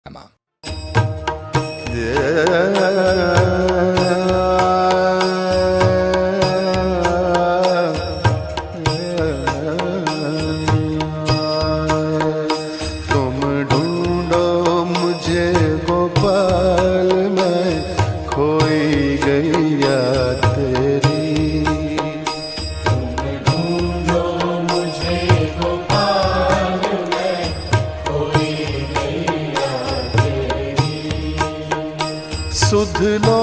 આમાં तुम ढूंढो मुझे गोपाल मैं खोई गैया तेरी तुम ढूंढो मुझे गोपाल मैं खोई गैया तेरी सुध लो